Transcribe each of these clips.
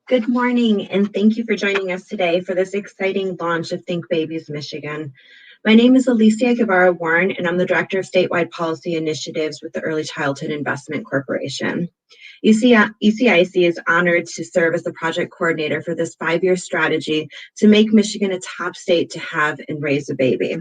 Good morning, and thank you for joining us today for this exciting launch of Think Babies Michigan. My name is Alicia Guevara Warren, and I'm the Director of Statewide Policy Initiatives with the Early Childhood Investment Corporation. ECIC is honored to serve as the project coordinator for this 5-year strategy to make Michigan a top state to have and raise a baby.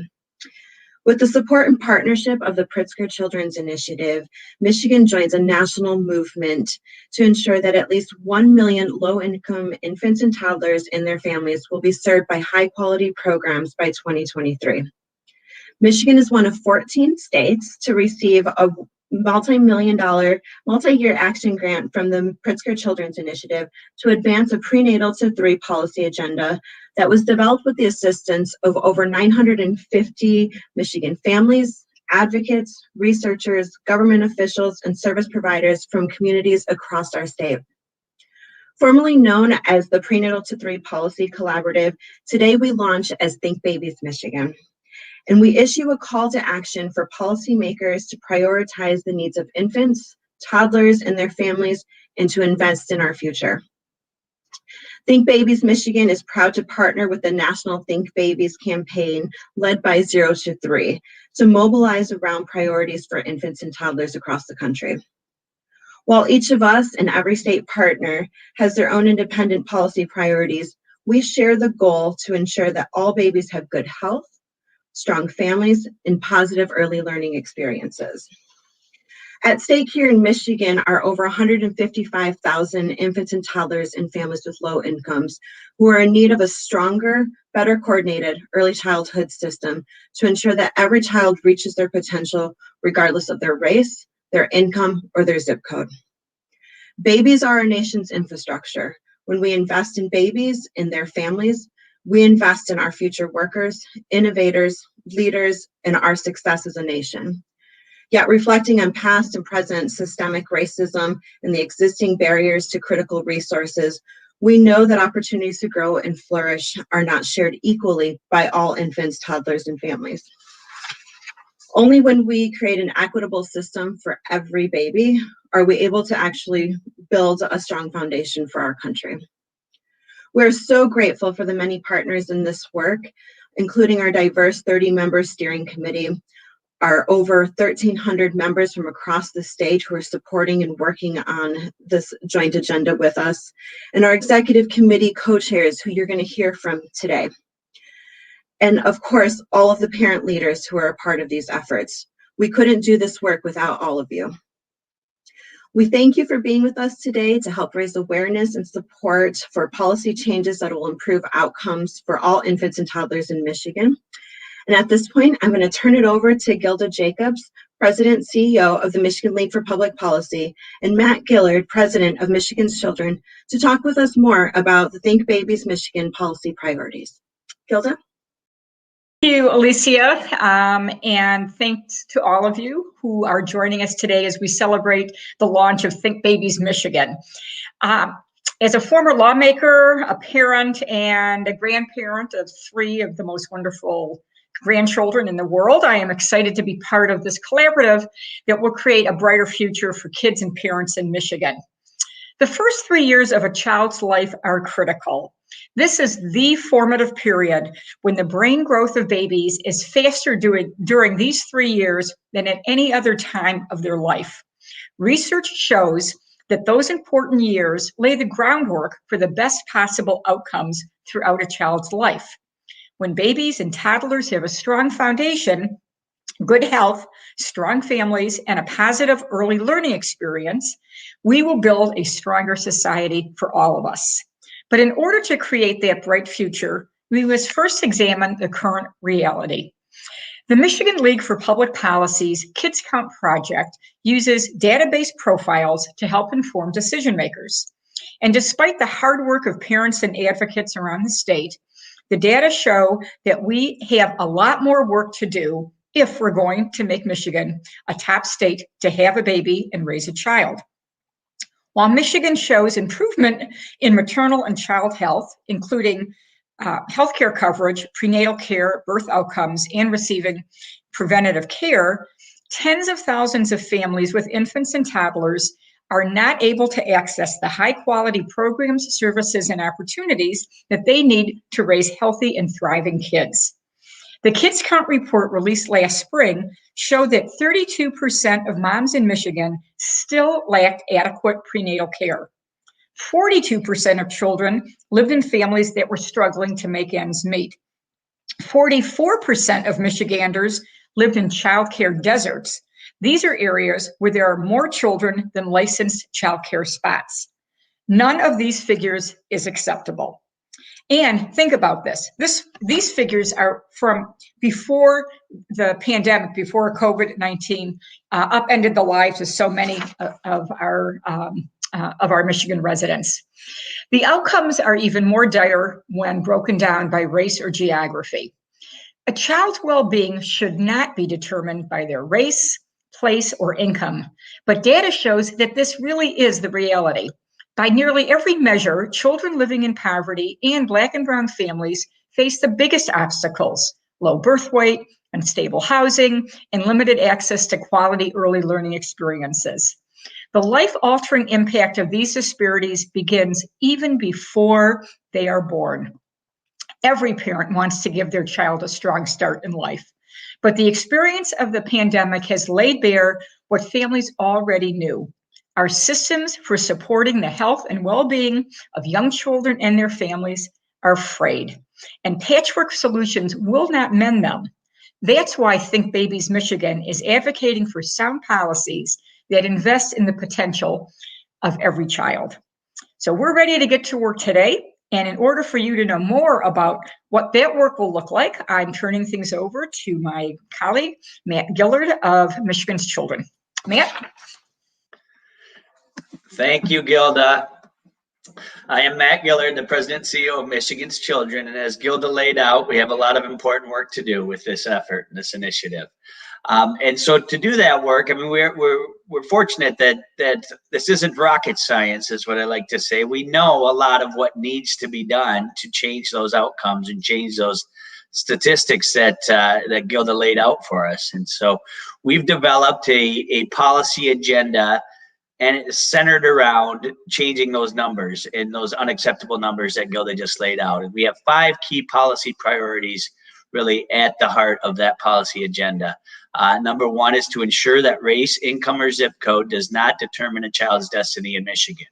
With the support and partnership of the Pritzker Children's Initiative, Michigan joins a national movement to ensure that at least 1 million low-income infants and toddlers and their families will be served by high-quality programs by 2023. Michigan is one of 14 states to receive a multi-year action grant from the Pritzker Children's Initiative to advance a prenatal to 3 policy agenda that was developed with the assistance of over 950 Michigan families, advocates, researchers, government officials, and service providers from communities across our state. Formerly known as the Prenatal to 3 Policy Collaborative, today we launch as Think Babies Michigan. And we issue a call to action for policymakers to prioritize the needs of infants, toddlers, and their families, and to invest in our future. Think Babies Michigan is proud to partner with the National Think Babies campaign led by 0 to 3 to mobilize around priorities for infants and toddlers across the country. While each of us and every state partner has their own independent policy priorities, we share the goal to ensure that all babies have good health, strong families, and positive early learning experiences. At stake here in Michigan are over 155,000 infants and toddlers and families with low incomes who are in need of a stronger, better coordinated early childhood system to ensure that every child reaches their potential regardless of their race, their income, or their zip code. Babies are our nation's infrastructure. When we invest in babies and their families, we invest in our future workers, innovators, leaders, and our success as a nation. Yet reflecting on past and present systemic racism and the existing barriers to critical resources, we know that opportunities to grow and flourish are not shared equally by all infants, toddlers, and families. Only when we create an equitable system for every baby are we able to actually build a strong foundation for our country. We're so grateful for the many partners in this work, including our diverse 30-member steering committee, our over 1,300 members from across the state who are supporting and working on this joint agenda with us, and our executive committee co-chairs who you're going to hear from today. And of course, all of the parent leaders who are a part of these efforts. We couldn't do this work without all of you. We thank you for being with us today to help raise awareness and support for policy changes that will improve outcomes for all infants and toddlers in Michigan. And at this point, I'm going to turn it over to Gilda Jacobs, President and CEO of the Michigan League for Public Policy, and Matt Gillard, President of Michigan's Children, to talk with us more about the Think Babies Michigan policy priorities. Gilda? Thank you, Alicia, and thanks to all of you who are joining us today as we celebrate the launch of Think Babies Michigan. As a former lawmaker, a parent, and a grandparent of 3 of the most wonderful grandchildren in the world, I am excited to be part of this collaborative that will create a brighter future for kids and parents in Michigan. The first 3 years of a child's life are critical. This is the formative period when the brain growth of babies is faster during these 3 years than at any other time of their life. Research shows that those important years lay the groundwork for the best possible outcomes throughout a child's life. When babies and toddlers have a strong foundation, good health, strong families, and a positive early learning experience, we will build a stronger society for all of us. But in order to create that bright future, we must first examine the current reality. The Michigan League for Public Policy's Kids Count project uses database profiles to help inform decision makers. And despite the hard work of parents and advocates around the state, the data show that we have a lot more work to do if we're going to make Michigan a top state to have a baby and raise a child. While Michigan shows improvement in maternal and child health, including healthcare coverage, prenatal care, birth outcomes, and receiving preventative care, tens of thousands of families with infants and toddlers are not able to access the high-quality programs, services, and opportunities that they need to raise healthy and thriving kids. The Kids Count report released last spring showed that 32% of moms in Michigan still lacked adequate prenatal care. 42% of children lived in families that were struggling to make ends meet. 44% of Michiganders lived in child care deserts. These are areas where there are more children than licensed child care spots. None of these figures is acceptable. And think about this. These figures are from before the pandemic, before COVID-19 upended the lives of so many of our Michigan residents. The outcomes are even more dire when broken down by race or geography. A child's well-being should not be determined by their race, place, or income, but data shows that this really is the reality. By nearly every measure, children living in poverty and Black and brown families face the biggest obstacles: low birth weight, unstable housing, and limited access to quality early learning experiences. The life-altering impact of these disparities begins even before they are born. Every parent wants to give their child a strong start in life, but the experience of the pandemic has laid bare what families already knew. Our systems for supporting the health and well-being of young children and their families are frayed, and patchwork solutions will not mend them. That's why Think Babies Michigan is advocating for sound policies that invest in the potential of every child. So we're ready to get to work today. And in order for you to know more about what that work will look like, I'm turning things over to my colleague, Matt Gillard of Michigan's Children. Matt? Thank you, Gilda. I am Matt Gillard, the President and CEO of Michigan's Children, and as Gilda laid out, we have a lot of important work to do with this effort, this initiative. And so to do that work, I mean, we're fortunate that this isn't rocket science, is what I like to say. We know a lot of what needs to be done to change those outcomes and change those statistics that Gilda laid out for us. And so we've developed a policy agenda, and it's centered around changing those numbers and those unacceptable numbers that Gilda just laid out. And we have 5 key policy priorities really at the heart of that policy agenda. Number 1 is to ensure that race, income, or zip code does not determine a child's destiny in Michigan.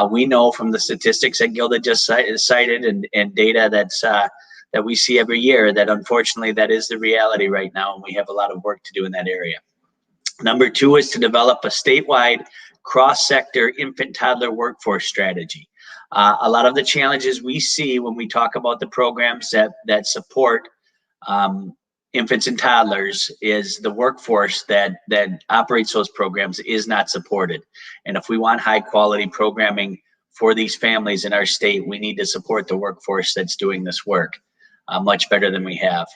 We know from the statistics that Gilda just cited and data that we see every year that unfortunately that is the reality right now, and we have a lot of work to do in that area. Number 2 is to develop a statewide cross-sector infant toddler workforce strategy. A lot of the challenges we see when we talk about the programs that support infants and toddlers is the workforce that operates those programs is not supported. And if we want high quality programming for these families in our state, we need to support the workforce that's doing this work much better than we have.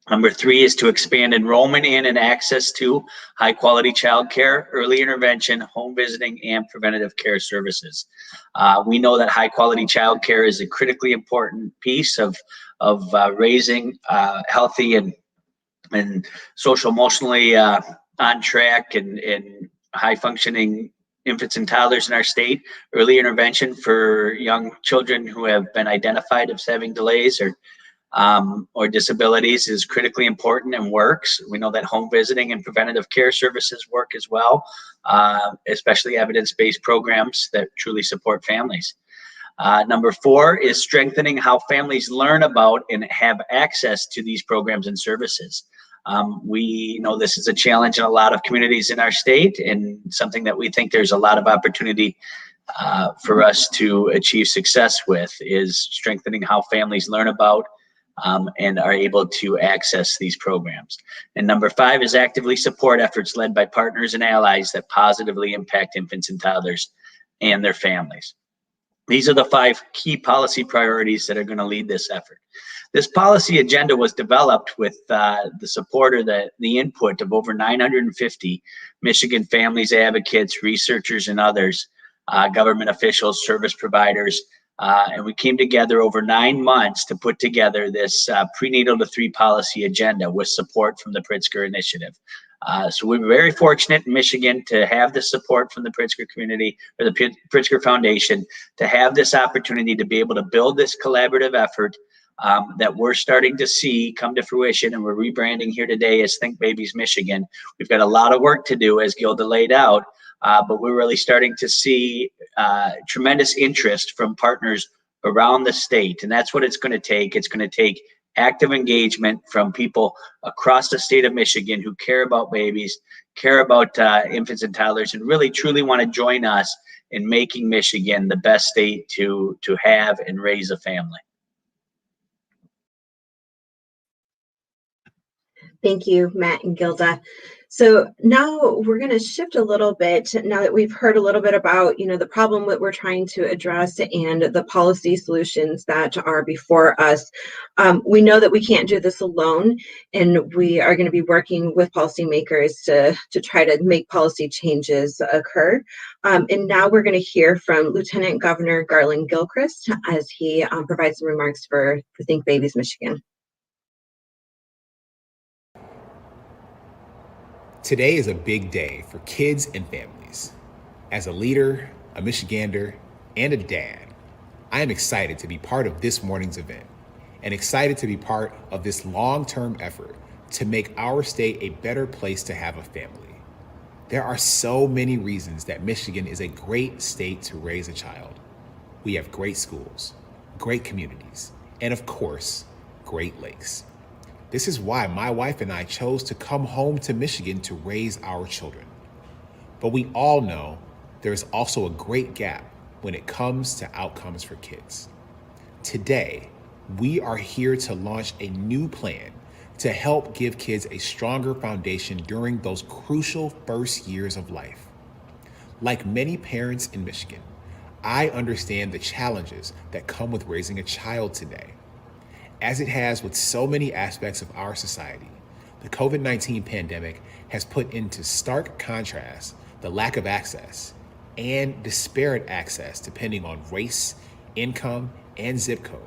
Number 3 is to expand enrollment in and access to high quality childcare, early intervention, home visiting, and preventative care services. We know that high quality childcare is a critically important piece of raising healthy and social emotionally on track and high functioning infants and toddlers in our state. Early intervention for young children who have been identified as having delays or disabilities is critically important and works. We know that home visiting and preventative care services work as well, especially evidence-based programs that truly support families. Number 4 is strengthening how families learn about and have access to these programs and services. We know this is a challenge in a lot of communities in our state, and something that we think there's a lot of opportunity for us to achieve success with is strengthening how families learn about and are able to access these programs. And number 5 is actively support efforts led by partners and allies that positively impact infants and toddlers and their families. These are the 5 key policy priorities that are going to lead this effort. This policy agenda was developed with the support or the input of over 950 Michigan families, advocates, researchers, and others, government officials, service providers, and we came together over 9 months to put together this prenatal to 3 policy agenda with support from the Pritzker Initiative. So we're very fortunate in Michigan to have the support from the Pritzker community or the Pritzker Foundation to have this opportunity to be able to build this collaborative effort that we're starting to see come to fruition, and we're rebranding here today as Think Babies Michigan. We've got a lot of work to do, as Gilda laid out, but we're really starting to see tremendous interest from partners around the state, and that's what it's going to take. It's going to take active engagement from people across the state of Michigan who care about babies, care about infants and toddlers, and really truly want to join us in making Michigan the best state to have and raise a family. Thank you, Matt and Gilda. So now we're going to shift a little bit now that we've heard a little bit about, the problem that we're trying to address and the policy solutions that are before us. We know that we can't do this alone, and we are going to be working with policymakers to try to make policy changes occur. And now we're going to hear from Lieutenant Governor Garland Gilchrist as he provides some remarks for Think Babies Michigan. Today is a big day for kids and families. As a leader, a Michigander, and a dad, I am excited to be part of this morning's event and excited to be part of this long-term effort to make our state a better place to have a family. There are so many reasons that Michigan is a great state to raise a child. We have great schools, great communities, and of course, Great Lakes. This is why my wife and I chose to come home to Michigan to raise our children. But we all know there is also a great gap when it comes to outcomes for kids. Today, we are here to launch a new plan to help give kids a stronger foundation during those crucial first years of life. Like many parents in Michigan, I understand the challenges that come with raising a child today. As it has with so many aspects of our society, the COVID-19 pandemic has put into stark contrast the lack of access and disparate access depending on race, income, and zip code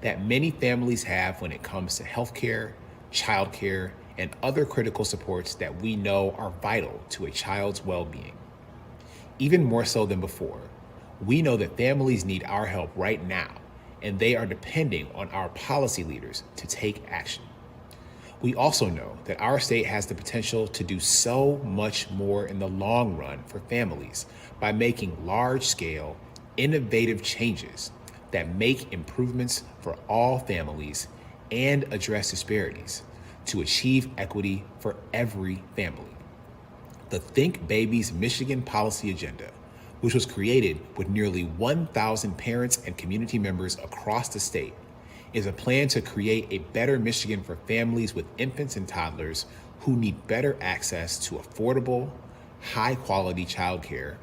that many families have when it comes to healthcare, childcare, and other critical supports that we know are vital to a child's well-being. Even more so than before, we know that families need our help right now, and they are depending on our policy leaders to take action. We also know that our state has the potential to do so much more in the long run for families by making large-scale, innovative changes that make improvements for all families and address disparities to achieve equity for every family. The Think Babies Michigan Policy Agenda, which was created with nearly 1,000 parents and community members across the state, is a plan to create a better Michigan for families with infants and toddlers who need better access to affordable, high-quality childcare,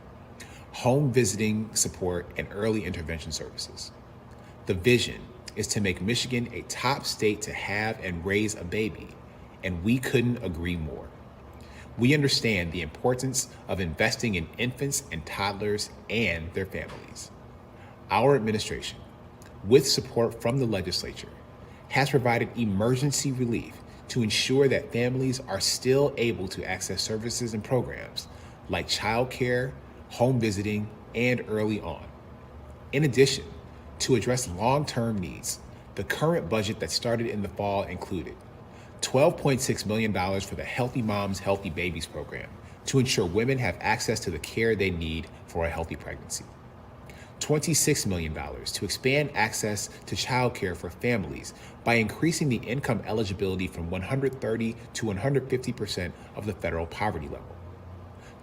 home visiting support, and early intervention services. The vision is to make Michigan a top state to have and raise a baby, and we couldn't agree more. We understand the importance of investing in infants and toddlers and their families. Our administration, with support from the legislature, has provided emergency relief to ensure that families are still able to access services and programs like childcare, home visiting, and early on. In addition, to address long-term needs, the current budget that started in the fall included $12.6 million for the Healthy Moms, Healthy Babies program to ensure women have access to the care they need for a healthy pregnancy. $26 million to expand access to childcare for families by increasing the income eligibility from 130 to 150% of the federal poverty level.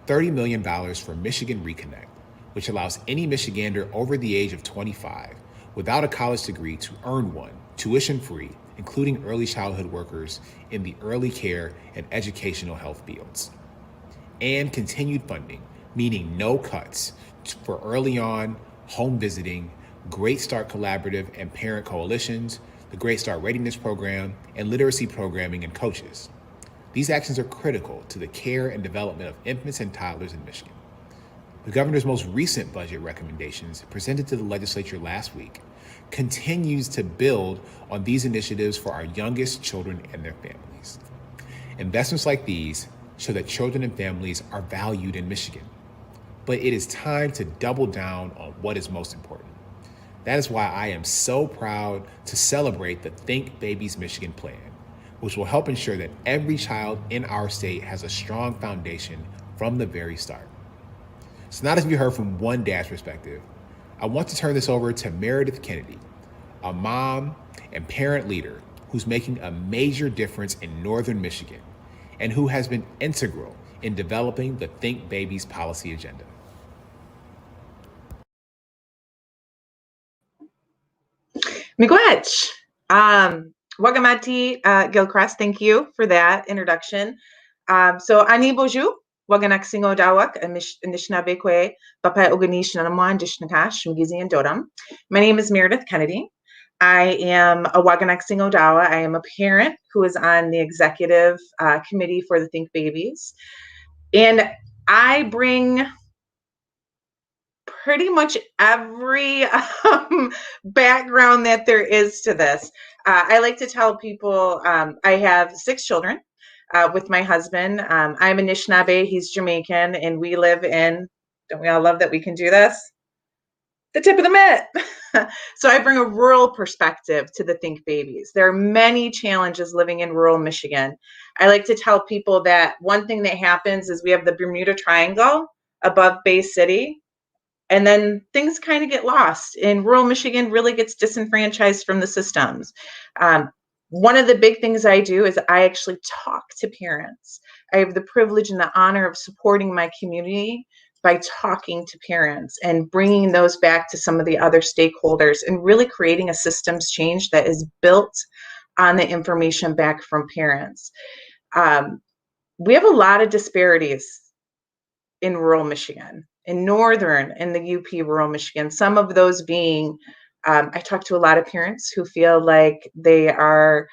$30 million for Michigan Reconnect, which allows any Michigander over the age of 25 without a college degree to earn one, tuition-free, including early childhood workers in the early care and educational health fields. And continued funding, meaning no cuts, for early on, home visiting, Great Start Collaborative and parent coalitions, the Great Start Readiness Program, and literacy programming and coaches. These actions are critical to the care and development of infants and toddlers in Michigan. The governor's most recent budget recommendations presented to the legislature last week continues to build on these initiatives for our youngest children and their families. Investments like these so that children and families are valued in Michigan. But it is time to double down on what is most important. That is why I am so proud to celebrate the Think Babies Michigan plan, which will help ensure that every child in our state has a strong foundation from the very start. So now that you heard from one dad's perspective, I want to turn this over to Meredith Kennedy, a mom and parent leader who's making a major difference in Northern Michigan and who has been integral in developing the Think Babies policy agenda. Miigwech. Wagamati Gilchrist, thank you for that introduction. So ani boju, waganak singo dawak, Anishinaabe kwe, Bapai Oganish Nanaman Dishnakash, Mgizi and Dodam. My name is Meredith Kennedy. I am a Waganak Singo Dawa. I am a parent who is on the executive committee for the Think Babies. And I bring pretty much every background that there is to this. I like to tell people I have 6 children with my husband. I'm Anishinaabe, he's Jamaican, and we live in, don't we all love that we can do this? The tip of the mitt. So I bring a rural perspective to the Think Babies. There are many challenges living in rural Michigan. I like to tell people that one thing that happens is we have the Bermuda Triangle above Bay City, and then things kind of get lost, and rural Michigan really gets disenfranchised from the systems. One of the big things I do is I actually talk to parents. I have the privilege and the honor of supporting my community by talking to parents and bringing those back to some of the other stakeholders and really creating a systems change that is built on the information back from parents. We have a lot of disparities in rural Michigan, in northern and the UP rural Michigan, some of those being, I talk to a lot of parents who feel like they are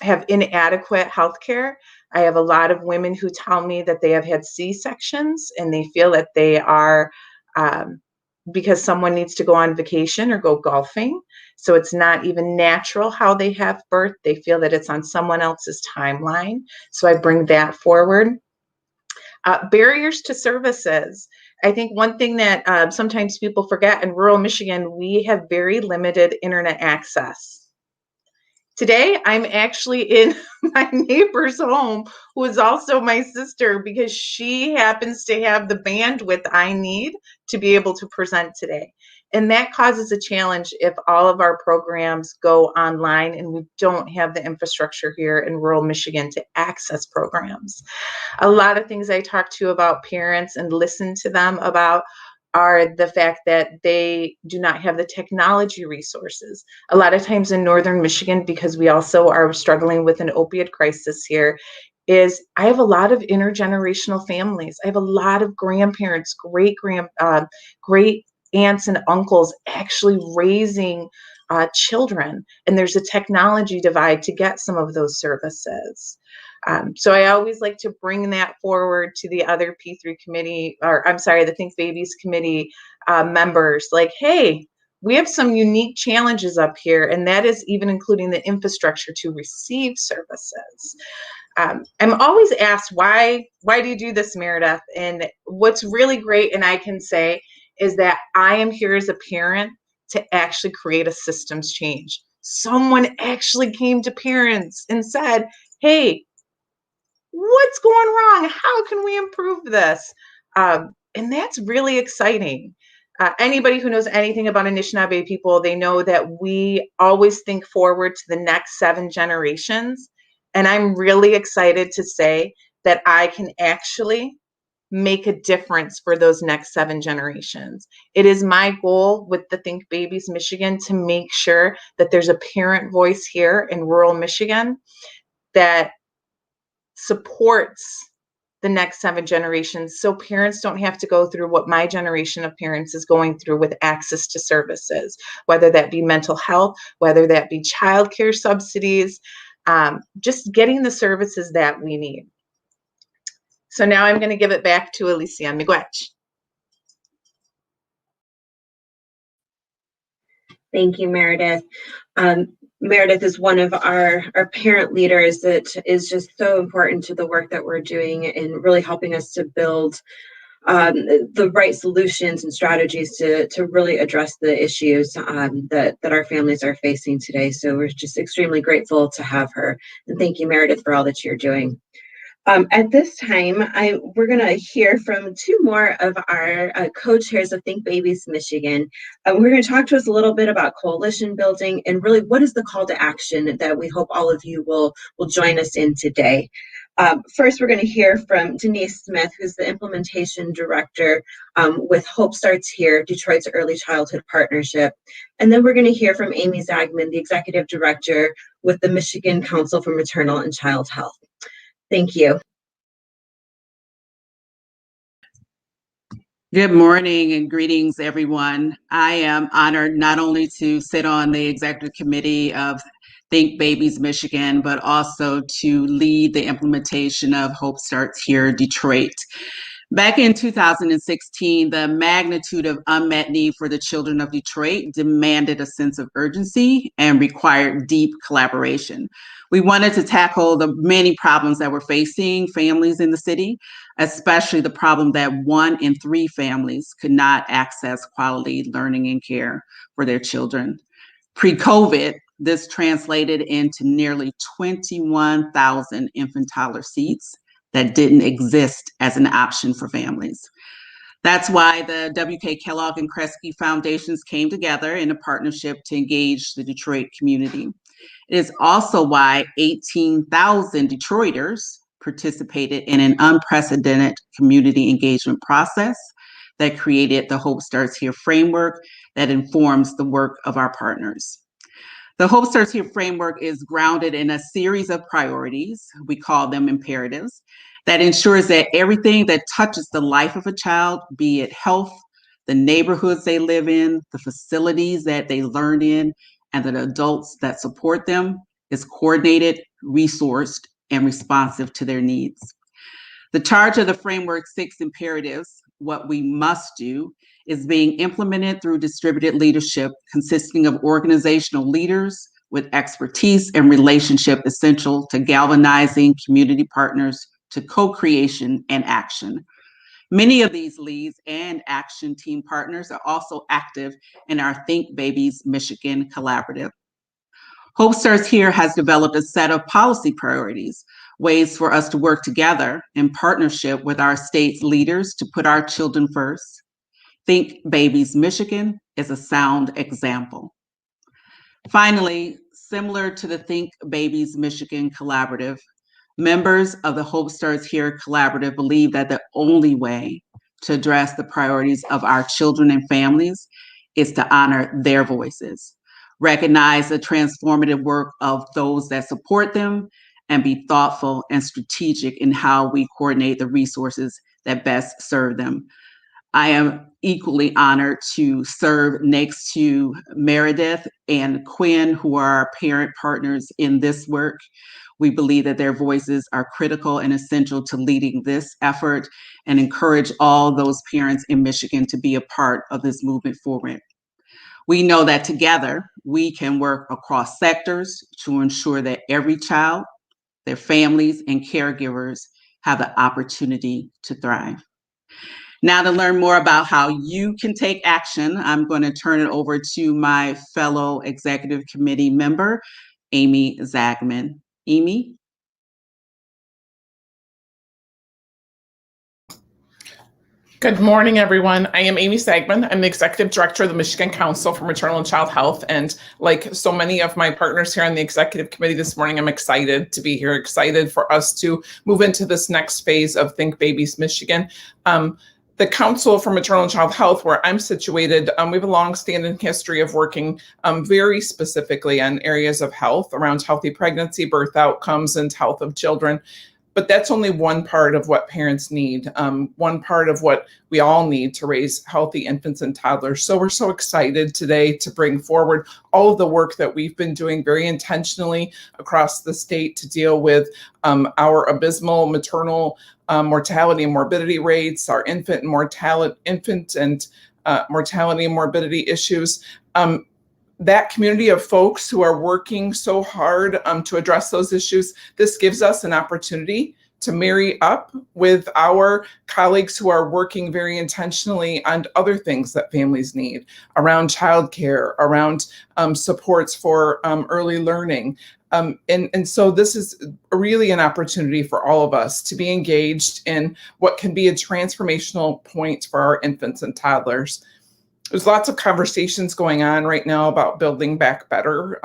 have inadequate health care. I have a lot of women who tell me that they have had C-sections and they feel that they are, because someone needs to go on vacation or go golfing, so it's not even natural how they have birth. They feel that it's on someone else's timeline. So I bring that forward. Barriers to services. I think one thing that sometimes people forget in rural Michigan, we have very limited internet access. Today, I'm actually in my neighbor's home, who is also my sister, because she happens to have the bandwidth I need to be able to present today. And that causes a challenge if all of our programs go online and we don't have the infrastructure here in rural Michigan to access programs. A lot of things I talk to about parents and listen to them about are the fact that they do not have the technology resources. A lot of times in northern Michigan, because we also are struggling with an opioid crisis here, is I have a lot of intergenerational families. I have a lot of grandparents, great aunts and uncles actually raising children, and there's a technology divide to get some of those services. So I always like to bring that forward to the other P3 committee, or I'm sorry, the Think Babies committee members, like, hey, we have some unique challenges up here, and that is even including the infrastructure to receive services. I'm always asked, why do you do this, Meredith? And what's really great, and I can say, is that I am here as a parent to actually create a systems change. Someone actually came to parents and said, hey, what's going wrong? How can we improve this? And that's really exciting. Anybody who knows anything about Anishinaabe people, they know that we always think forward to the next 7 generations. And I'm really excited to say that I can actually make a difference for those next 7 generations. It is my goal with the Think Babies Michigan to make sure that there's a parent voice here in rural Michigan that supports the next 7 generations, so parents don't have to go through what my generation of parents is going through with access to services, whether that be mental health, whether that be childcare subsidies, just getting the services that we need. So now I'm going to give it back to Alicia. Miigwech. Thank you, Meredith. Meredith is one of our parent leaders that is just so important to the work that we're doing and really helping us to build the right solutions and strategies to really address the issues that our families are facing today. So we're just extremely grateful to have her. And thank you, Meredith, for all that you're doing. At this time, we're going to hear from two more of our co-chairs of Think Babies Michigan. We're going to talk to us a little bit about coalition building and really what is the call to action that we hope all of you will join us in today. First, we're going to hear from Denise Smith, who's the implementation director with Hope Starts Here, Detroit's Early Childhood Partnership. And then we're going to hear from Amy Zagman, the executive director with the Michigan Council for Maternal and Child Health. Thank you. Good morning and greetings, everyone. I am honored not only to sit on the executive committee of Think Babies Michigan, but also to lead the implementation of Hope Starts Here Detroit. Back in 2016, the magnitude of unmet need for the children of Detroit demanded a sense of urgency and required deep collaboration. We wanted to tackle the many problems that were facing families in the city, especially the problem that 1 in 3 families could not access quality learning and care for their children. Pre-COVID, this translated into nearly 21,000 infant toddler seats that didn't exist as an option for families. That's why the W.K. Kellogg and Kresge Foundations came together in a partnership to engage the Detroit community. It is also why 18,000 Detroiters participated in an unprecedented community engagement process that created the Hope Starts Here framework that informs the work of our partners. The Hope Starts Here framework is grounded in a series of priorities, we call them imperatives, that ensures that everything that touches the life of a child, be it health, the neighborhoods they live in, the facilities that they learn in, and the adults that support them, is coordinated, resourced, and responsive to their needs. The charge of the framework's 6 imperatives, what we must do, is being implemented through distributed leadership consisting of organizational leaders with expertise and relationship essential to galvanizing community partners to co-creation and action. Many of these leads and action team partners are also active in our Think Babies Michigan collaborative. Hope Starts Here has developed a set of policy priorities, ways for us to work together in partnership with our state's leaders to put our children first. Think Babies Michigan is a sound example. Finally, similar to the Think Babies Michigan collaborative, members of the Hope Starts Here collaborative believe that the only way to address the priorities of our children and families is to honor their voices, recognize the transformative work of those that support them, and be thoughtful and strategic in how we coordinate the resources that best serve them. I am equally honored to serve next to Meredith and Quinn, who are our parent partners in this work. We believe that their voices are critical and essential to leading this effort and encourage all those parents in Michigan to be a part of this movement forward. We know that together we can work across sectors to ensure that every child, their families, and caregivers have the opportunity to thrive. Now, to learn more about how you can take action, I'm going to turn it over to my fellow executive committee member, Amy Zagman. Amy? Good morning, everyone. I am Amy Zagman. I'm the Executive Director of the Michigan Council for Maternal and Child Health. And like so many of my partners here on the Executive Committee this morning, I'm excited to be here, excited for us to move into this next phase of Think Babies Michigan. The Council for Maternal and Child Health, where I'm situated, we have a long-standing history of working very specifically on areas of health around healthy pregnancy, birth outcomes, and health of children. But that's only one part of what parents need, one part of what we all need to raise healthy infants and toddlers. So we're so excited today to bring forward all of the work that we've been doing very intentionally across the state to deal with our abysmal maternal mortality and morbidity rates, our mortality and morbidity issues. that community of folks who are working so hard to address those issues, this gives us an opportunity to marry up with our colleagues who are working very intentionally on other things that families need around childcare, around supports for early learning. And so this is really an opportunity for all of us to be engaged in what can be a transformational point for our infants and toddlers. There's lots of conversations going on right now about building back better.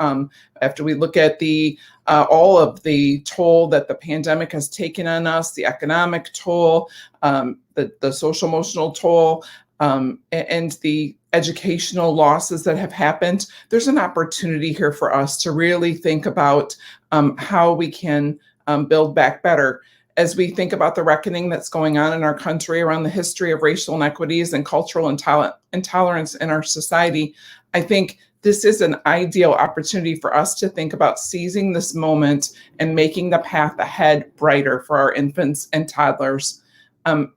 After we look at the all of the toll that the pandemic has taken on us, the economic toll, the social emotional toll, and the educational losses that have happened, there's an opportunity here for us to really think about how we can build back better. As we think about the reckoning that's going on in our country around the history of racial inequities and cultural intolerance in our society, I think this is an ideal opportunity for us to think about seizing this moment and making the path ahead brighter for our infants and toddlers,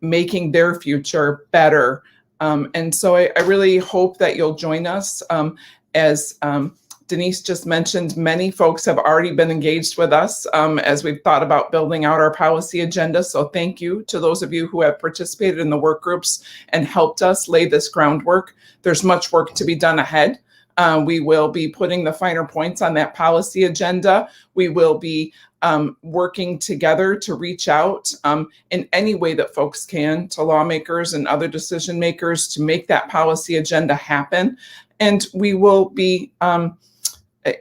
making their future better. And so I really hope that you'll join us. As Denise just mentioned, many folks have already been engaged with us as we've thought about building out our policy agenda. So thank you to those of you who have participated in the work groups and helped us lay this groundwork. There's much work to be done ahead. We will be putting the finer points on that policy agenda. We will be working together to reach out in any way that folks can to lawmakers and other decision makers to make that policy agenda happen. And we will be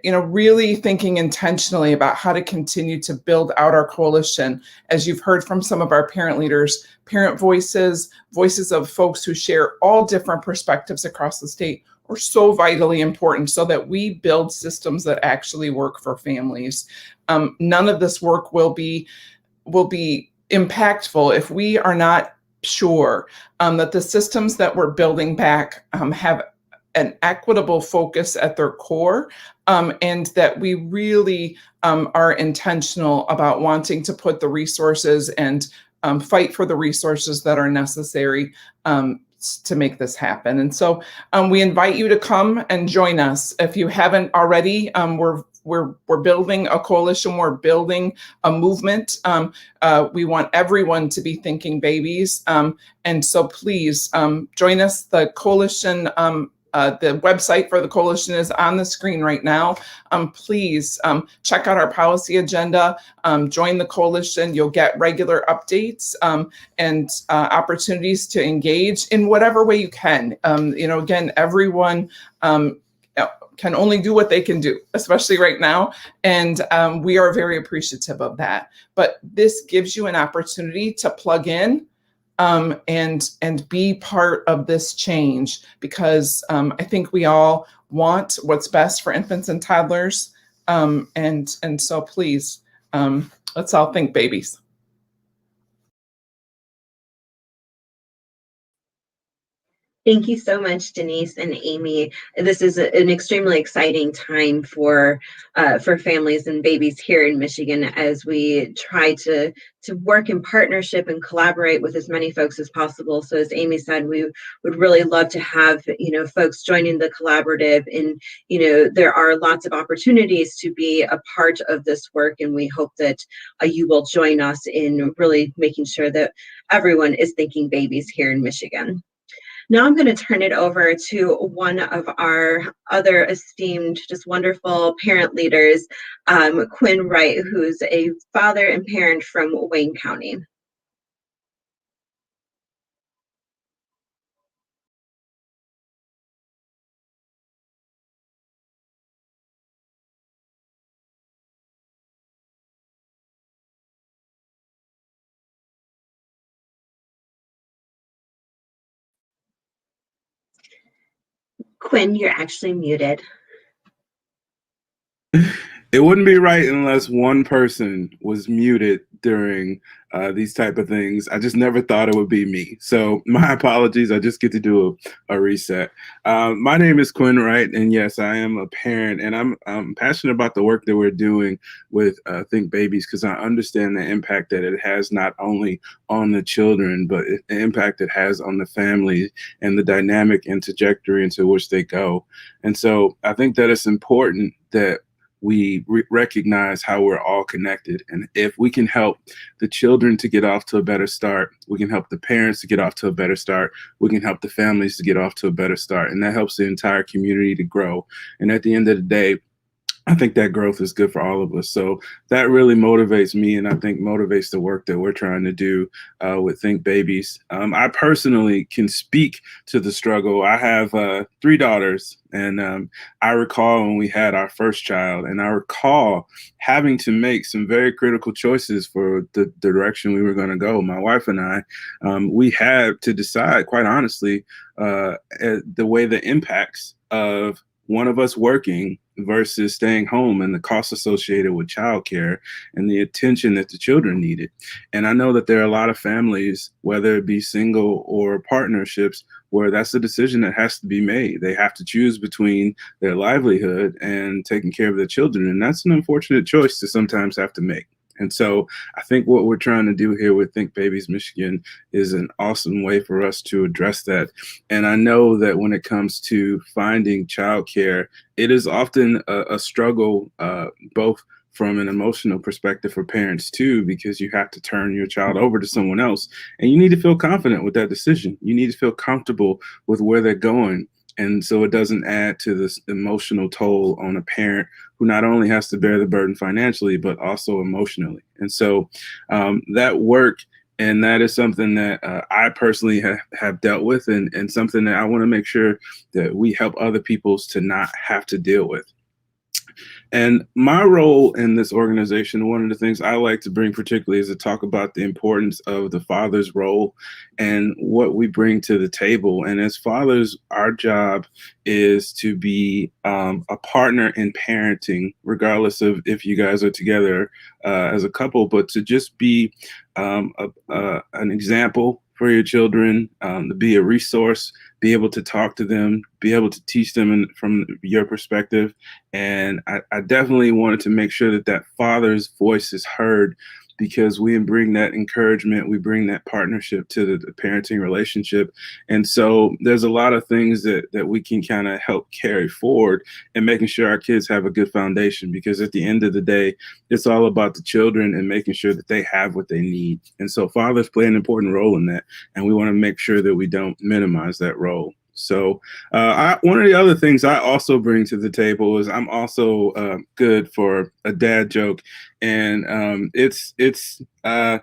really thinking intentionally about how to continue to build out our coalition. As you've heard from some of our parent leaders, parent voices of folks who share all different perspectives across the state are so vitally important so that we build systems that actually work for families. None of this work will be impactful if we are not sure that the systems that we're building back have an equitable focus at their core, and that we really are intentional about wanting to put the resources and fight for the resources that are necessary to make this happen. And so we invite you to come and join us. If you haven't already, we're building a coalition, we're building a movement. We want everyone to be thinking babies. And so please join us. The coalition, the website for the coalition is on the screen right now. Please check out our policy agenda, join the coalition. You'll get regular updates and opportunities to engage in whatever way you can. Again, everyone can only do what they can do, especially right now. And we are very appreciative of that. But this gives you an opportunity to plug in and be part of this change, because I think we all want what's best for infants and toddlers. And so please, let's all think babies. Thank you so much, Denise and Amy. This is an extremely exciting time for families and babies here in Michigan as we try to work in partnership and collaborate with as many folks as possible. So as Amy said, we would really love to have folks joining the collaborative, and there are lots of opportunities to be a part of this work, and we hope that you will join us in really making sure that everyone is thinking babies here in Michigan. Now I'm going to turn it over to one of our other esteemed, just wonderful parent leaders, Quinn Wright, who's a father and parent from Wayne County. Quinn, you're actually muted. It wouldn't be right unless one person was muted during these type of things. I just never thought it would be me. So my apologies. I just get to do a reset. My name is Quinn Wright, and yes, I am a parent, and I'm passionate about the work that we're doing with Think Babies, because I understand the impact that it has not only on the children, but the impact it has on the family and the dynamic and trajectory into which they go. And so I think that it's important that we recognize how we're all connected. And if we can help the children to get off to a better start, we can help the parents to get off to a better start, we can help the families to get off to a better start. And that helps the entire community to grow. And at the end of the day, I think that growth is good for all of us. So that really motivates me, and I think motivates the work that we're trying to do with Think Babies. I personally can speak to the struggle. I have 3 daughters, and I recall when we had our first child, and I recall having to make some very critical choices for the direction we were going to go. My wife and I, we had to decide, quite honestly, the way the impacts of one of us working versus staying home and the costs associated with childcare and the attention that the children needed. And I know that there are a lot of families, whether it be single or partnerships, where that's a decision that has to be made. They have to choose between their livelihood and taking care of their children. And that's an unfortunate choice to sometimes have to make. And so I think what we're trying to do here with Think Babies Michigan is an awesome way for us to address that. And I know that when it comes to finding childcare, it is often a struggle, both from an emotional perspective for parents too, because you have to turn your child over to someone else, and you need to feel confident with that decision. You need to feel comfortable with where they're going. And so it doesn't add to this emotional toll on a parent who not only has to bear the burden financially, but also emotionally. And so that work, and that is something that I personally have dealt with, and something that I want to make sure that we help other peoples to not have to deal with. And my role in this organization, one of the things I like to bring particularly is to talk about the importance of the father's role and what we bring to the table. And as fathers, our job is to be a partner in parenting, regardless of if you guys are together as a couple, but to just be an example for your children, to be a resource, be able to talk to them, be able to teach them from your perspective. And I definitely wanted to make sure that that father's voice is heard, because we bring that encouragement, we bring that partnership to the parenting relationship. And so there's a lot of things that we can kind of help carry forward and making sure our kids have a good foundation, because at the end of the day, it's all about the children and making sure that they have what they need. And so fathers play an important role in that, and we want to make sure that we don't minimize that role. So one of the other things I also bring to the table is I'm also good for a dad joke, and I'm a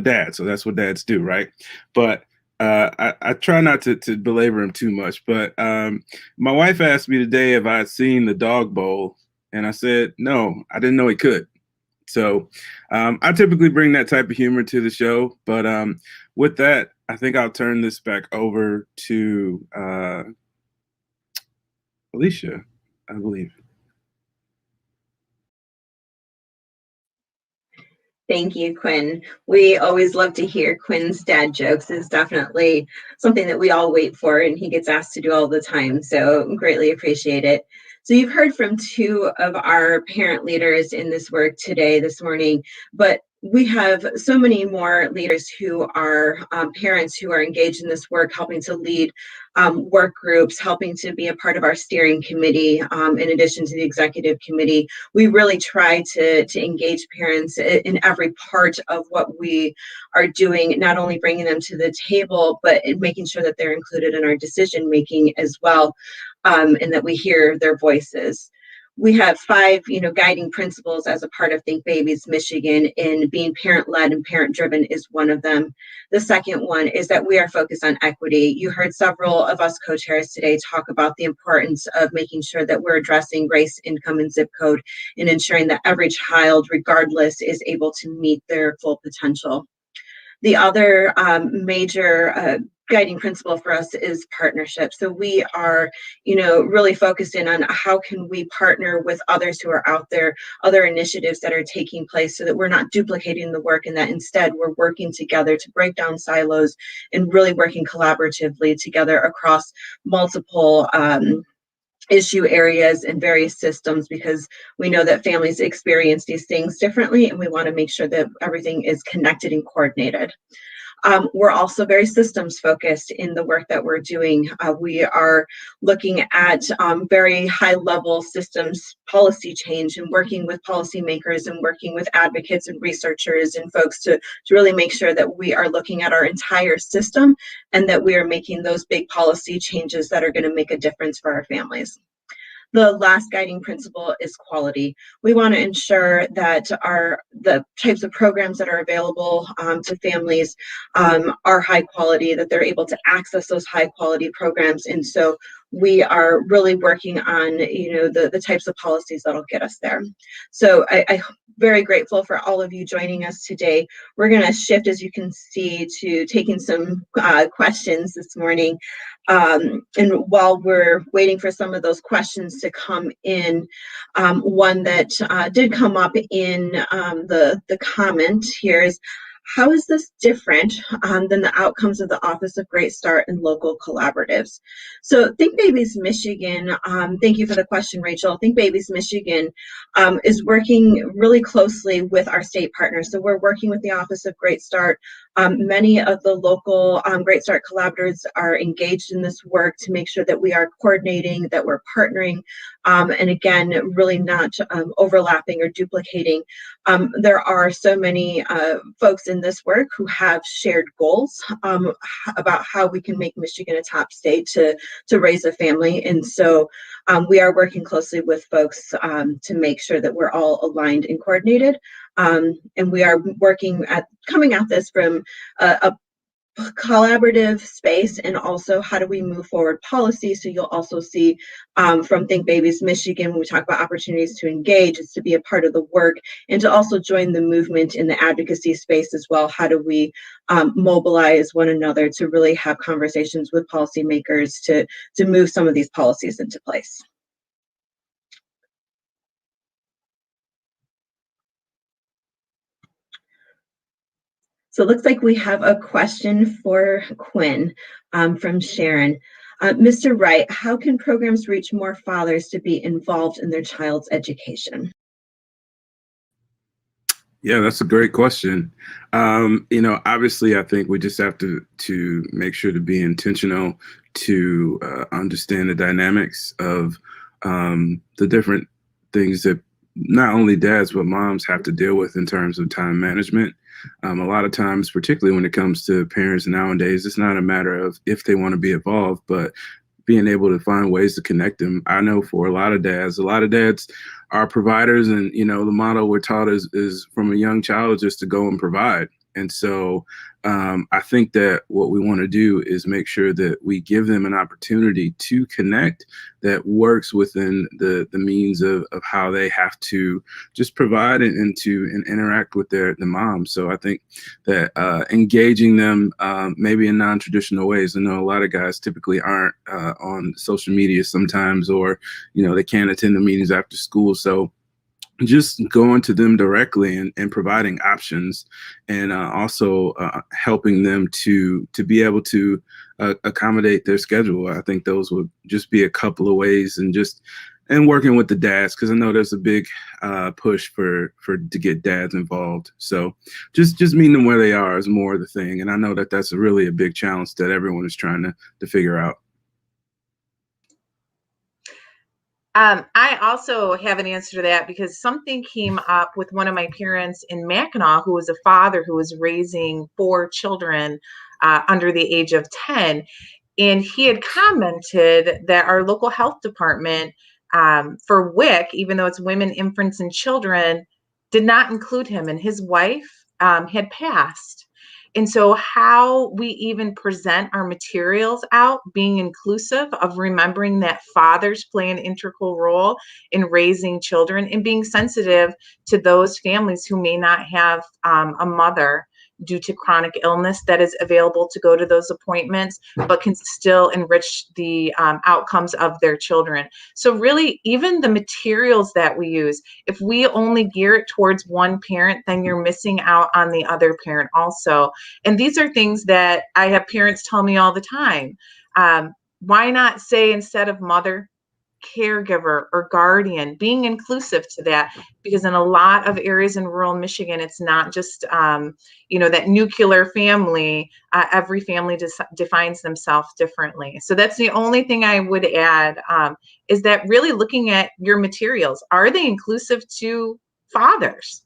dad, so that's what dads do, right? But I try not to belabor him too much. But my wife asked me today if I had seen the dog bowl, and I said no, I didn't know he could. So I typically bring that type of humor to the show, but with that, I think I'll turn this back over to Alicia, I believe. Thank you, Quinn. We always love to hear Quinn's dad jokes. It's definitely something that we all wait for, and he gets asked to do all the time. So greatly appreciate it. So you've heard from 2 of our parent leaders in this work this morning, but we have so many more leaders who are parents who are engaged in this work, helping to lead work groups, helping to be a part of our steering committee, in addition to the executive committee. We really try to engage parents in every part of what we are doing, not only bringing them to the table, but making sure that they're included in our decision making as well, and that we hear their voices. We have 5, guiding principles as a part of Think Babies Michigan, and being parent-led and parent-driven is one of them. The second one is that we are focused on equity. You heard several of us co-chairs today talk about the importance of making sure that we're addressing race, income, and zip code, and ensuring that every child, regardless, is able to meet their full potential. The other major guiding principle for us is partnership. So we are, really focused in on how can we partner with others who are out there, other initiatives that are taking place, so that we're not duplicating the work, and that instead we're working together to break down silos and really working collaboratively together across multiple issue areas and various systems, because we know that families experience these things differently, and we want to make sure that everything is connected and coordinated. We're also very systems focused in the work that we're doing. We are looking at very high level systems policy change, and working with policymakers and working with advocates and researchers and folks to really make sure that we are looking at our entire system, and that we are making those big policy changes that are going to make a difference for our families. The last guiding principle is quality. We want to ensure that the types of programs that are available to families are high quality, that they're able to access those high quality programs. And so we are really working on, the types of policies that'll get us there. So I'm very grateful for all of you joining us today. We're going to shift, as you can see, to taking some questions this morning. And while we're waiting for some of those questions to come in, one that did come up in the comment here is, how is this different than the outcomes of the Office of Great Start and local collaboratives? So Think Babies Michigan, thank you for the question, Rachel. Think Babies Michigan is working really closely with our state partners. So we're working with the Office of Great Start. Many of the local Great Start collaborators are engaged in this work to make sure that we are coordinating, that we're partnering, and again, really not overlapping or duplicating. There are so many folks in this work who have shared goals about how we can make Michigan a top state to raise a family. And so we are working closely with folks to make sure that we're all aligned and coordinated. And we are coming at this from a collaborative space, and also how do we move forward policy. So you'll also see from Think Babies Michigan, when we talk about opportunities to engage, is to be a part of the work and to also join the movement in the advocacy space as well. How do we mobilize one another to really have conversations with policymakers to move some of these policies into place? So it looks like we have a question for Quinn from Sharon. Mr. Wright, how can programs reach more fathers to be involved in their child's education? Yeah, that's a great question. Obviously, I think we just have to make sure to be intentional to understand the dynamics of the different things that not only dads but moms have to deal with in terms of time management. A lot of times, particularly when it comes to parents nowadays, it's not a matter of if they want to be involved, but being able to find ways to connect them. I know for a lot of dads are providers, and the motto we're taught is from a young child just to go and provide. And so I think that what we want to do is make sure that we give them an opportunity to connect that works within the means of how they have to just provide and interact with the mom. So I think that engaging them maybe in non-traditional ways. I know a lot of guys typically aren't on social media sometimes, or they can't attend the meetings after school. So just going to them directly and providing options, and also helping them to be able to accommodate their schedule. I think those would just be a couple of ways, and working with the dads, because I know there's a big push to get dads involved. So just meeting them where they are is more the thing, and I know that that's really a big challenge that everyone is trying to figure out. I also have an answer to that, because something came up with one of my parents in Mackinac, who was a father who was raising 4 children under the age of 10. And he had commented that our local health department for WIC, even though it's women, infants, and children, did not include him, and his wife had passed. And so how we even present our materials out, being inclusive of remembering that fathers play an integral role in raising children, and being sensitive to those families who may not have a mother due to chronic illness that is available to go to those appointments, but can still enrich the outcomes of their children. So really, even the materials that we use, if we only gear it towards one parent, then you're missing out on the other parent also. And these are things that I have parents tell me all the time. Why not say, instead of mother, caregiver or guardian, being inclusive to that? Because in a lot of areas in rural Michigan, it's not just that nuclear family. Every family defines themselves differently. So that's the only thing I would add, is that really looking at your materials, are they inclusive to fathers?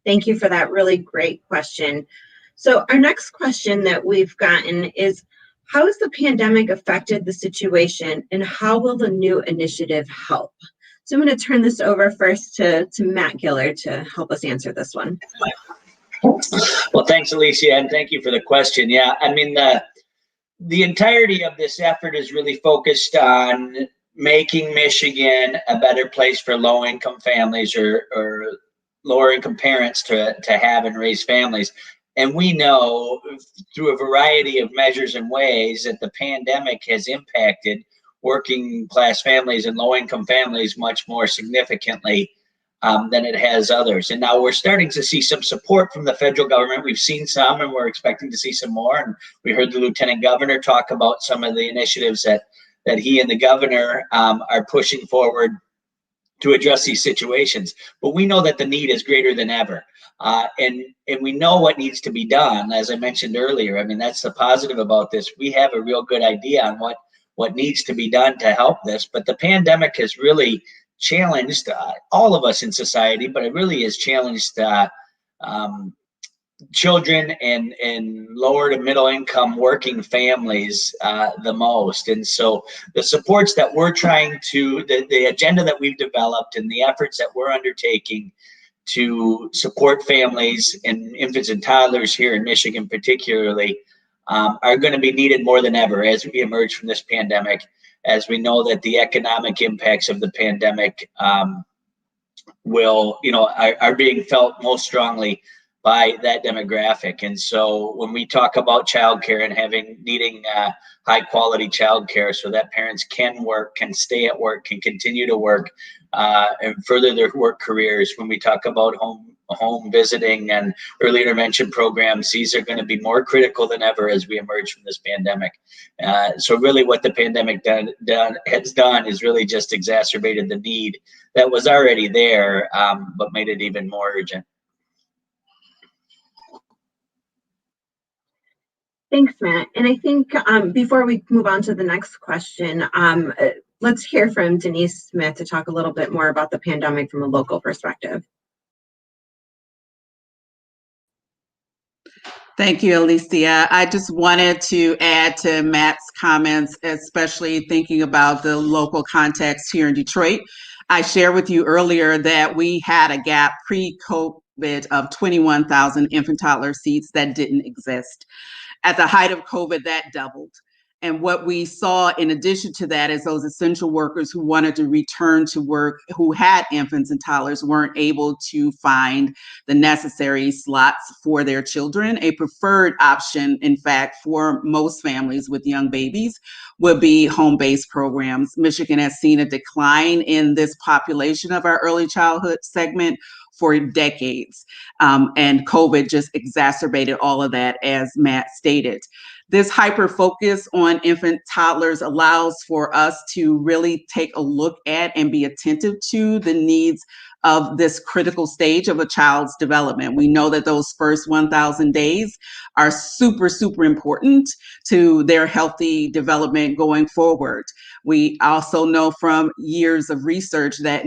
Thank you for that really great question. So our next question that we've gotten is, how has the pandemic affected the situation, and how will the new initiative help? So I'm going to turn this over first to Matt Giller to help us answer this one. Well, thanks, Alicia, and thank you for the question. Yeah, I mean, the entirety of this effort is really focused on making Michigan a better place for low-income families or lower-income parents to have and raise families. And we know through a variety of measures and ways that the pandemic has impacted working class families and low income families much more significantly than it has others. And now we're starting to see some support from the federal government. We've seen some, and we're expecting to see some more. And we heard the Lieutenant Governor talk about some of the initiatives that he and the governor are pushing forward to address these situations. But we know that the need is greater than ever. And we know what needs to be done. As I mentioned earlier, I mean, that's the positive about this. We have a real good idea on what needs to be done to help this. But the pandemic has really challenged all of us in society, but it really has challenged children and lower to middle income working families the most. And so the supports that we're trying to, the agenda that we've developed and the efforts that we're undertaking to support families and infants and toddlers here in Michigan particularly are going to be needed more than ever as we emerge from this pandemic, as we know that the economic impacts of the pandemic are being felt most strongly by that demographic. And so when we talk about childcare and needing high quality childcare so that parents can work, can stay at work, can continue to work and further their work careers, when we talk about home visiting and early intervention programs, these are going to be more critical than ever as we emerge from this pandemic. So really what the pandemic has done is really just exacerbated the need that was already there, but made it even more urgent. Thanks, Matt. And I think before we move on to the next question, let's hear from Denise Smith to talk a little bit more about the pandemic from a local perspective. Thank you, Alicia. I just wanted to add to Matt's comments, especially thinking about the local context here in Detroit. I shared with you earlier that we had a gap pre-COVID of 21,000 infant toddler seats that didn't exist. At the height of COVID, that doubled. And what we saw in addition to that is those essential workers who wanted to return to work, who had infants and toddlers, weren't able to find the necessary slots for their children. A preferred option, in fact, for most families with young babies would be home-based programs. Michigan has seen a decline in this population of our early childhood segment for decades. And COVID just exacerbated all of that, as Matt stated. This hyper focus on infant toddlers allows for us to really take a look at and be attentive to the needs of this critical stage of a child's development. We know that those first 1,000 days are super, super important to their healthy development going forward. We also know from years of research that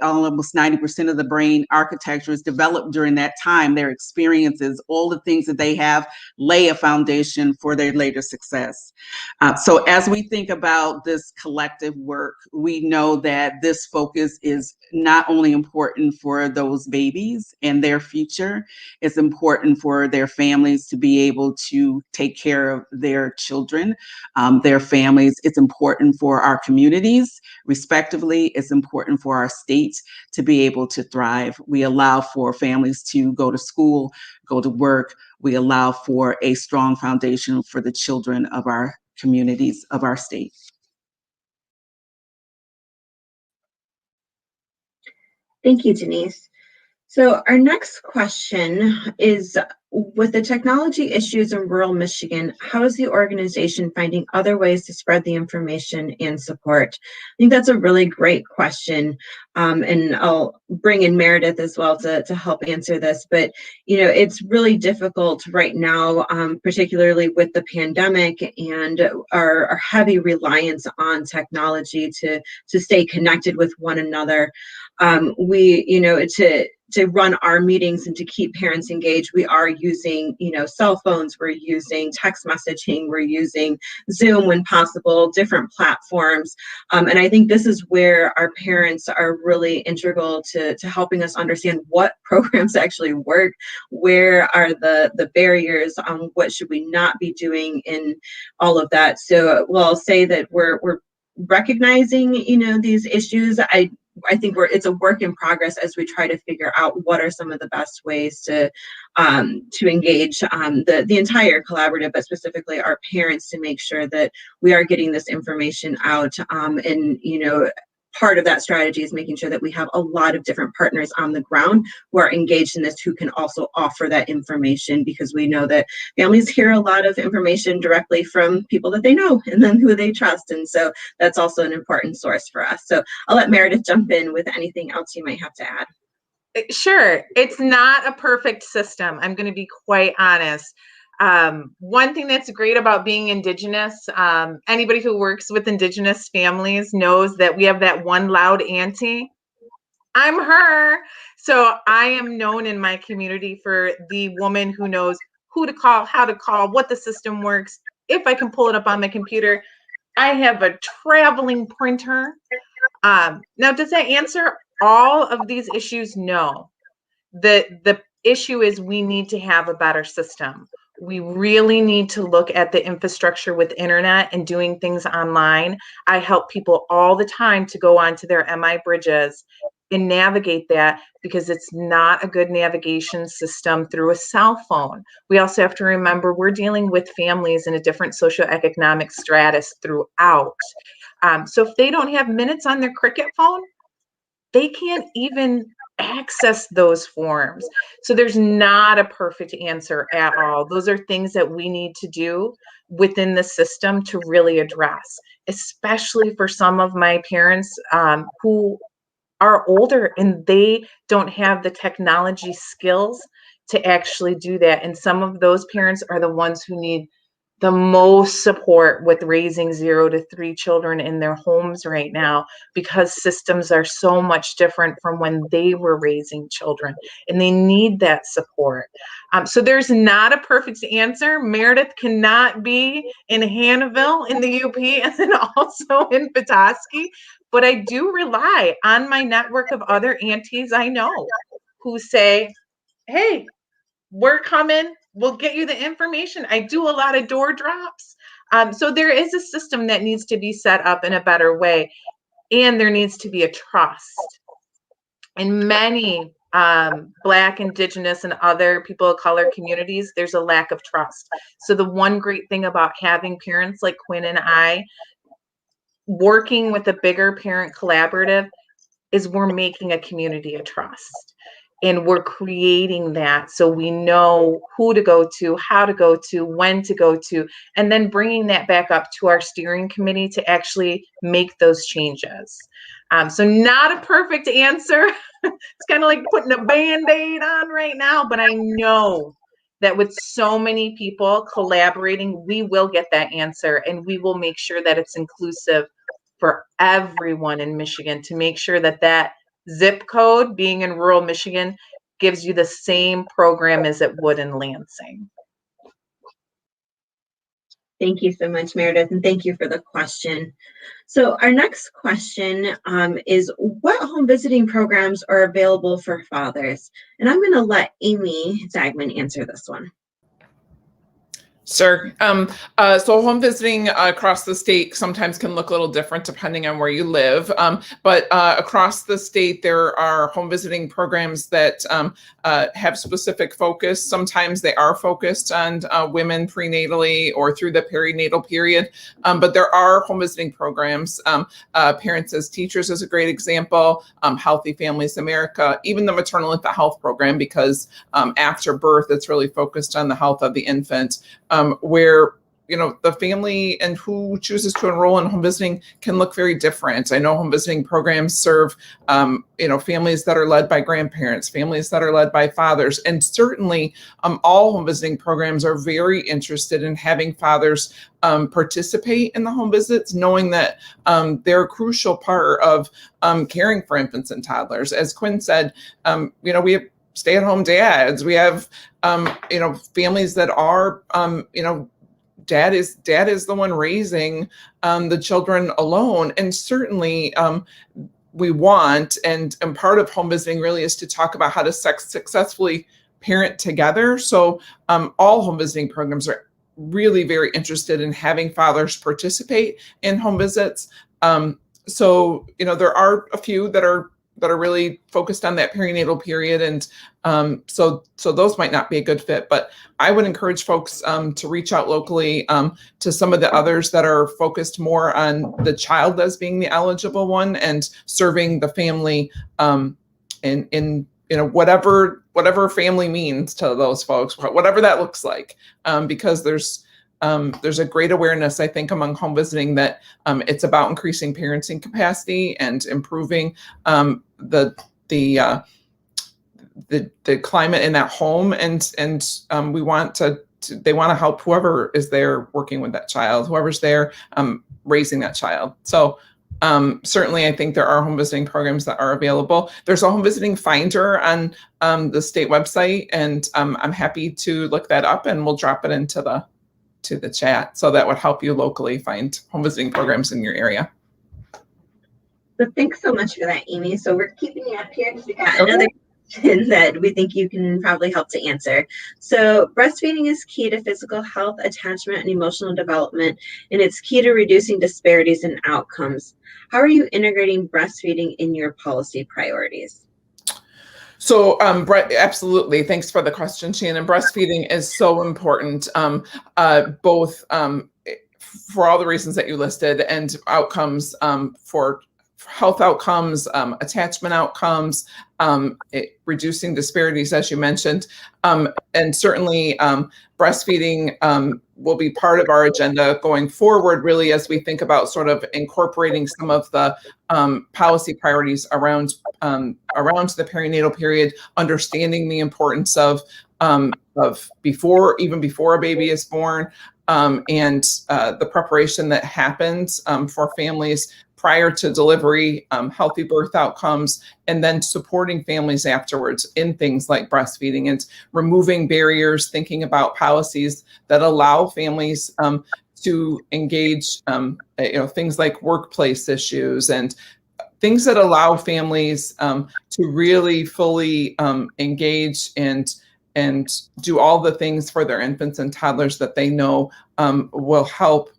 almost 90% of the brain architecture is developed during that time. Their experiences, all the things that they have, lay a foundation for their later success. So as we think about this collective work, we know that this focus is not only important important for those babies and their future. It's important for their families to be able to take care of their children, their families. It's important for our communities, respectively. It's important for our state to be able to thrive. We allow for families to go to school, go to work. We allow for a strong foundation for the children of our communities, of our state. Thank you, Denise. So our next question is, with the technology issues in rural Michigan, how is the organization finding other ways to spread the information and support? I think that's a really great question. And I'll bring in Meredith as well to help answer this. But, you know, it's really difficult right now, particularly with the pandemic and our heavy reliance on technology to stay connected with one another. We, you know, to run our meetings and to keep parents engaged, we are using, you know, cell phones, we're using text messaging, we're using Zoom when possible, different platforms. And I think this is where our parents are really integral to helping us understand what programs actually work, where are the barriers, what should we not be doing in all of that. So I'll say that we're recognizing, you know, these issues. I think it's a work in progress as we try to figure out what are some of the best ways to engage the entire collaborative, but specifically our parents, to make sure that we are getting this information out. And, you know, part of that strategy is making sure that we have a lot of different partners on the ground who are engaged in this, who can also offer that information, because we know that families hear a lot of information directly from people that they know and then who they trust. And so that's also an important source for us. So I'll let Meredith jump in with anything else you might have to add. Sure. It's not a perfect system. I'm going to be quite honest. One thing that's great about being Indigenous, anybody who works with Indigenous families knows that we have that one loud auntie. I'm her. So I am known in my community for the woman who knows who to call, how to call, what the system works. If I can pull it up on my computer, I have a traveling printer. Now, does that answer all of these issues? No. The issue is we need to have a better system. We really need to look at the infrastructure with internet and doing things online. I help people all the time to go onto their MI Bridges and navigate that, because it's not a good navigation system through a cell phone. We also have to remember we're dealing with families in a different socioeconomic stratus throughout. So if they don't have minutes on their Cricket phone, they can't even access those forms. So there's not a perfect answer at all. Those are things that we need to do within the system to really address, especially for some of my parents who are older and they don't have the technology skills to actually do that. And some of those parents are the ones who need the most support with raising 0 to 3 children in their homes right now, because systems are so much different from when they were raising children, and they need that support. So there's not a perfect answer. Meredith cannot be in Hannahville in the UP and then also in Petoskey, but I do rely on my network of other aunties I know who say, hey, we're coming. We'll get you the information. I do a lot of door drops. So there is a system that needs to be set up in a better way, and there needs to be a trust. In many Black, Indigenous, and other people of color communities, there's a lack of trust. So the one great thing about having parents like Quinn and I working with a bigger parent collaborative is we're making a community of trust. And we're creating that so we know who to go to, how to go to, when to go to, and then bringing that back up to our steering committee to actually make those changes. So not a perfect answer. It's kind of like putting a Band-Aid on right now, but I know that with so many people collaborating, we will get that answer, and we will make sure that it's inclusive for everyone in Michigan, to make sure that that zip code, being in rural Michigan, gives you the same program as it would in Lansing. Thank you so much, Meredith, and thank you for the question. So our next question is, what home visiting programs are available for fathers? And I'm going to let Amy Zagman answer this one. Sure. So home visiting across the state sometimes can look a little different depending on where you live. But across the state, there are home visiting programs that have specific focus. Sometimes they are focused on women prenatally or through the perinatal period. But there are home visiting programs. Parents as Teachers is a great example. Healthy Families America, even the maternal infant health program, because after birth, it's really focused on the health of the infant. Where the family and who chooses to enroll in home visiting can look very different. I know home visiting programs serve families that are led by grandparents, families that are led by fathers, and certainly all home visiting programs are very interested in having fathers participate in the home visits, knowing that they're a crucial part of caring for infants and toddlers. As Quinn said, we have stay-at-home dads. We have, families that are, dad is the one raising the children alone. And certainly we want, and part of home visiting really is to talk about how to successfully parent together. So all home visiting programs are really very interested in having fathers participate in home visits. So there are a few that are really focused on that perinatal period. And so those might not be a good fit, but I would encourage folks to reach out locally to some of the others that are focused more on the child as being the eligible one and serving the family in whatever family means to those folks, whatever that looks like, because there's a great awareness, I think, among home visiting that it's about increasing parenting capacity and improving the climate in that home, and we want they want to help whoever is there working with that child, whoever's there raising that child. So certainly, I think there are home visiting programs that are available. There's a home visiting finder on the state website, and I'm happy to look that up, and we'll drop it into the chat. So that would help you locally find home visiting programs in your area. So thanks so much for that, Amy. So we're keeping you up here because we got another question that we think you can probably help to answer. So breastfeeding is key to physical health, attachment, and emotional development, and it's key to reducing disparities in outcomes. How are you integrating breastfeeding in your policy priorities? So absolutely. Thanks for the question, Shannon. Breastfeeding is so important, both for all the reasons that you listed and outcomes for health outcomes, attachment outcomes, reducing disparities, as you mentioned. And certainly breastfeeding will be part of our agenda going forward, really, as we think about sort of incorporating some of the policy priorities around the perinatal period, understanding the importance of before a baby is born, and the preparation that happens for families prior to delivery, healthy birth outcomes, and then supporting families afterwards in things like breastfeeding and removing barriers, thinking about policies that allow families to engage, things like workplace issues and things that allow families to really fully engage and do all the things for their infants and toddlers that they know will help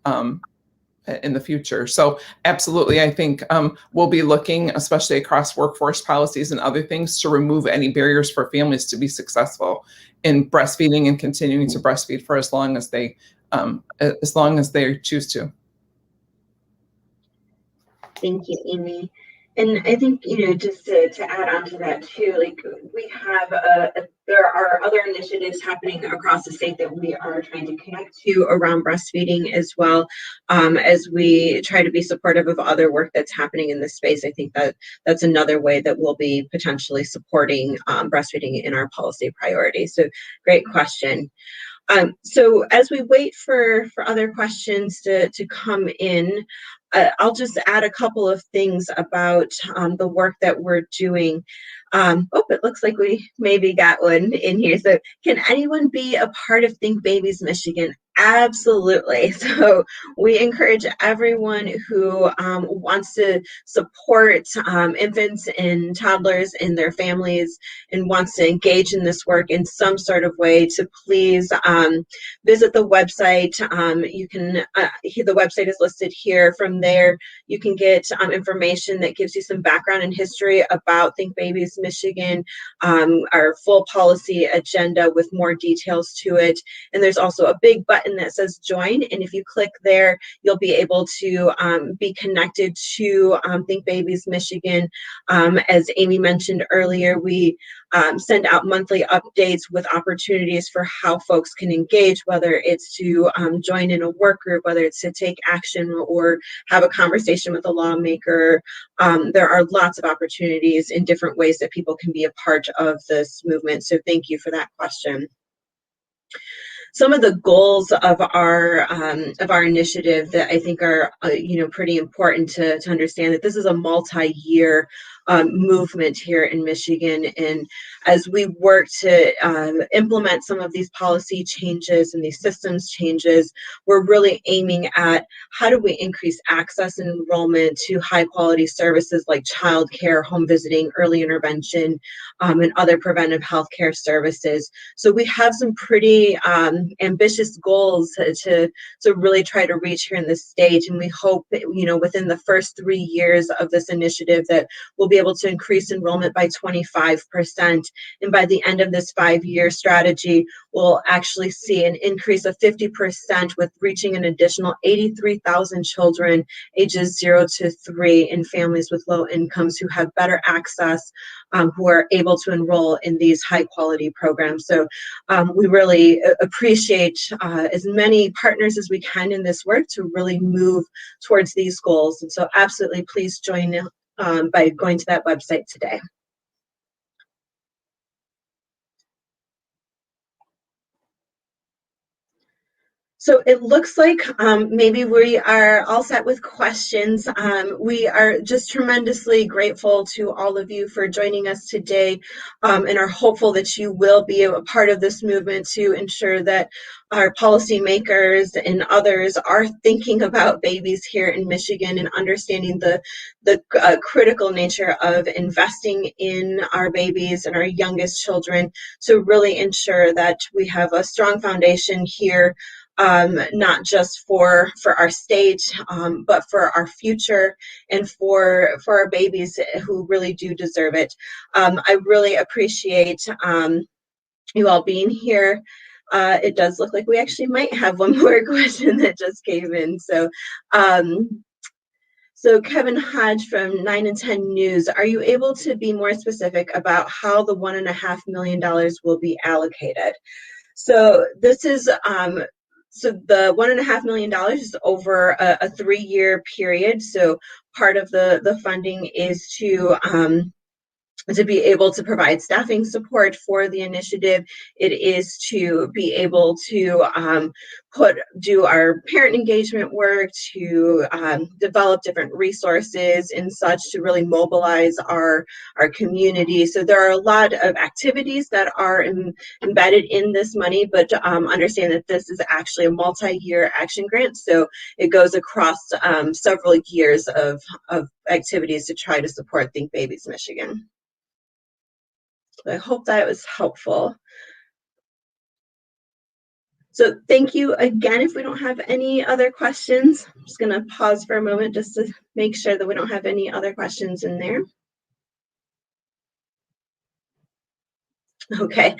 in the future. So absolutely, I think we'll be looking, especially across workforce policies and other things, to remove any barriers for families to be successful in breastfeeding and continuing to breastfeed for as long as they choose to. Thank you, Amy. And I think, just to add on to that too, like we have, there are other initiatives happening across the state that we are trying to connect to around breastfeeding as well, as we try to be supportive of other work that's happening in this space. I think that that's another way that we'll be potentially supporting breastfeeding in our policy priorities. So great question. So as we wait for other questions to come in, I'll just add a couple of things about the work that we're doing. It looks like we maybe got one in here. So can anyone be a part of Think Babies Michigan Absolutely. So we encourage everyone who wants to support infants and toddlers and their families and wants to engage in this work in some sort of way to please visit the website. You can, the website is listed here. From there, you can get information that gives you some background and history about Think Babies Michigan, our full policy agenda with more details to it. And there's also a big button that says join. And if you click there, you'll be able to be connected to Think Babies Michigan. As Amy mentioned earlier, we send out monthly updates with opportunities for how folks can engage, whether it's to join in a work group, whether it's to take action or have a conversation with a lawmaker. There are lots of opportunities in different ways that people can be a part of this movement. So thank you for that question. Some of the goals of our initiative that I think are pretty important to understand, that this is a multi-year movement here in Michigan, and as we work to implement some of these policy changes and these systems changes, we're really aiming at how do we increase access and enrollment to high quality services like childcare, home visiting, early intervention, and other preventive health care services. So we have some pretty ambitious goals to really try to reach here in the state, and we hope that, within the first 3 years of this initiative that we'll be able to increase enrollment by 25%, and by the end of this 5-year strategy, we'll actually see an increase of 50% with reaching an additional 83,000 children ages 0 to 3 in families with low incomes who have better access, who are able to enroll in these high quality programs. So we really appreciate as many partners as we can in this work to really move towards these goals. And so absolutely please join by going to that website today. So it looks like maybe we are all set with questions. We are just tremendously grateful to all of you for joining us today, and are hopeful that you will be a part of this movement to ensure that our policymakers and others are thinking about babies here in Michigan and understanding the critical nature of investing in our babies and our youngest children to really ensure that we have a strong foundation here, not just for our state, but for our future and for our babies who really do deserve it. I really appreciate you all being here. It does look like we actually might have one more question that just came in. So Kevin Hodge from 9 and 10 News, are you able to be more specific about how the $1.5 million will be allocated? So this is so the $1.5 million is over a 3-year period. So part of the funding is to be able to provide staffing support for the initiative. It is to be able to do our parent engagement work, to develop different resources and such to really mobilize our community. So there are a lot of activities that are embedded in this money, but understand that this is actually a multi-year action grant. So it goes across several years of activities to try to support Think Babies Michigan. I hope that was helpful. So thank you again. If we don't have any other questions, I'm just going to pause for a moment just to make sure that we don't have any other questions in there. Okay.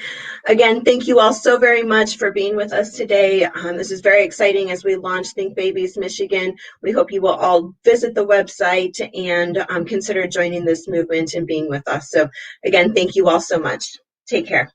Again, thank you all so very much for being with us today. This is very exciting as we launch Think Babies Michigan. We hope you will all visit the website and consider joining this movement and being with us. So again, thank you all so much. Take care.